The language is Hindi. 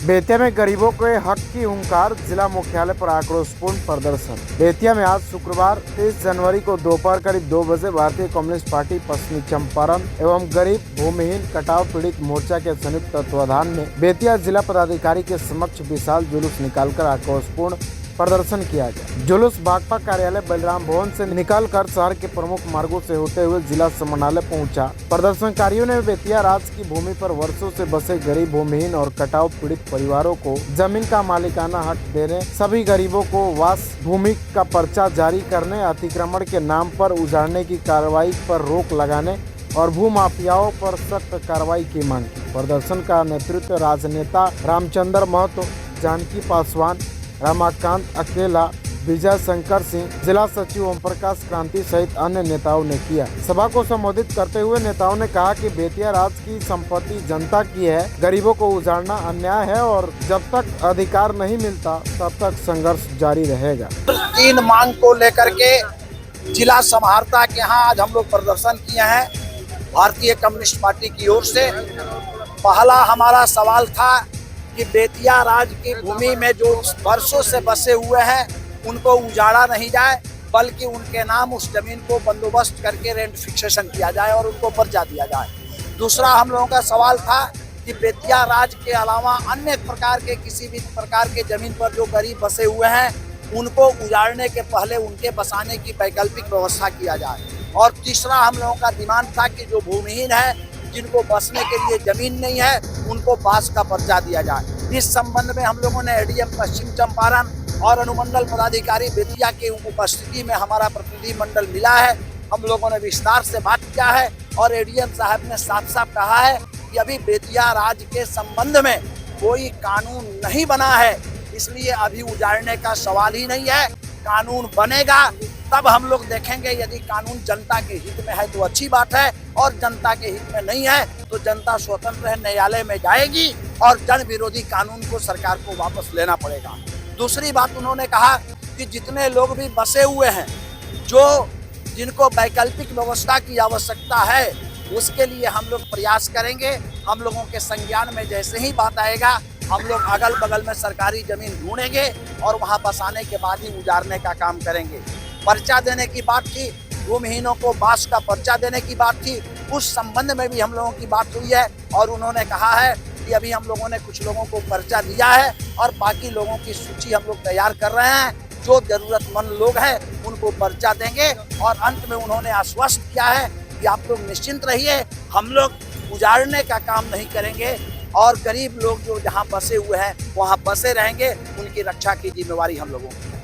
बेतिया में गरीबों के हक की हुंकार, जिला मुख्यालय पर आक्रोशपूर्ण प्रदर्शन। बेतिया में आज शुक्रवार 23 जनवरी को दोपहर करीब 2 बजे भारतीय कम्युनिस्ट पार्टी पश्चिमी चंपारण एवं गरीब भूमिहीन कटाव पीड़ित मोर्चा के संयुक्त तत्वाधान में बेतिया जिला पदाधिकारी के समक्ष विशाल जुलूस निकालकर आक्रोशपूर्ण प्रदर्शन किया गया। जुलूस भाकपा कार्यालय बलराम भवन से निकलकर शहर के प्रमुख मार्गों से होते हुए जिला समाहरणालय पहुंचा। प्रदर्शनकारियों ने बेतिया राज्य की भूमि पर वर्षों से बसे गरीब भूमिहीन और कटाव पीड़ित परिवारों को जमीन का मालिकाना हक देने, सभी गरीबों को वास भूमि का पर्चा जारी करने, अतिक्रमण के नाम पर उजाड़ने की कार्रवाई पर रोक लगाने और भू माफियाओं पर सख्त कार्रवाई की मांग की। प्रदर्शन का नेतृत्व राजनेता रामचंद्र महतो, जानकी पासवान, रमाकांत अकेला, विजय शंकर सिंह, जिला सचिव ओम प्रकाश क्रांति सहित अन्य नेताओं ने किया। सभा को संबोधित करते हुए नेताओं ने कहा कि बेतिया राज्य की संपत्ति जनता की है, गरीबों को उजाड़ना अन्याय है और जब तक अधिकार नहीं मिलता तब तक संघर्ष जारी रहेगा। 3 मांग को लेकर के जिला समाहर्ता के यहाँ आज हम लोग प्रदर्शन किए हैं भारतीय कम्युनिस्ट पार्टी की ओर से। पहला हमारा सवाल था कि बेतिया राज्य की भूमि में जो वर्षों से बसे हुए हैं उनको उजाड़ा नहीं जाए, बल्कि उनके नाम उस जमीन को बंदोबस्त करके रेंट फिक्सेशन किया जाए और उनको पर्चा दिया जाए। दूसरा हम लोगों का सवाल था कि बेतिया राज्य के अलावा अन्य प्रकार के किसी भी प्रकार के जमीन पर जो गरीब बसे हुए हैं उनको उजाड़ने के पहले उनके बसाने की वैकल्पिक व्यवस्था किया जाए। और तीसरा हम लोगों का डिमांड था कि जो भूमिहीन है, जिनको बसने के लिए जमीन नहीं है, उनको बास का पर्चा दिया जाए। इस संबंध में हम लोगों ने एडीएम पश्चिम चंपारण और अनुमंडल पदाधिकारी बेतिया के उपस्थिति में हमारा प्रतिनिधि मंडल मिला है। हम लोगों ने विस्तार से बात किया है और एडीएम साहब ने साफ साफ कहा है कि अभी बेतिया राज्य के संबंध में कोई कानून नहीं बना है, इसलिए अभी उजाड़ने का सवाल ही नहीं है। कानून बनेगा तब हम लोग देखेंगे। यदि कानून जनता के हित में है तो अच्छी बात है, और जनता के हित में नहीं है तो जनता स्वतंत्र न्यायालय में जाएगी और जन विरोधी कानून को सरकार को वापस लेना पड़ेगा। दूसरी बात उन्होंने कहा कि जितने लोग भी बसे हुए हैं, जिनको वैकल्पिक व्यवस्था की आवश्यकता है, उसके लिए हम लोग प्रयास करेंगे। हम लोगों के संज्ञान में जैसे ही बात आएगा, हम लोग अगल बगल में सरकारी जमीन ढूंढेंगे और वहां बसाने के बाद ही उजाड़ने का काम करेंगे। पर्चा देने की बात थी, भूमिहीनों को बास का पर्चा देने की बात थी, उस संबंध में भी हम लोगों की बात हुई है और उन्होंने कहा है कि अभी हम लोगों ने कुछ लोगों को पर्चा दिया है और बाकी लोगों की सूची हम लोग तैयार कर रहे हैं। जो जरूरतमंद लोग हैं उनको पर्चा देंगे। और अंत में उन्होंने आश्वस्त किया है कि आप लोग निश्चिंत रहिए, हम लोग उजाड़ने का काम नहीं करेंगे और गरीब लोग जो जहाँ बसे हुए हैं वहाँ बसे रहेंगे, उनकी रक्षा की जिम्मेवारी हम लोगों की है।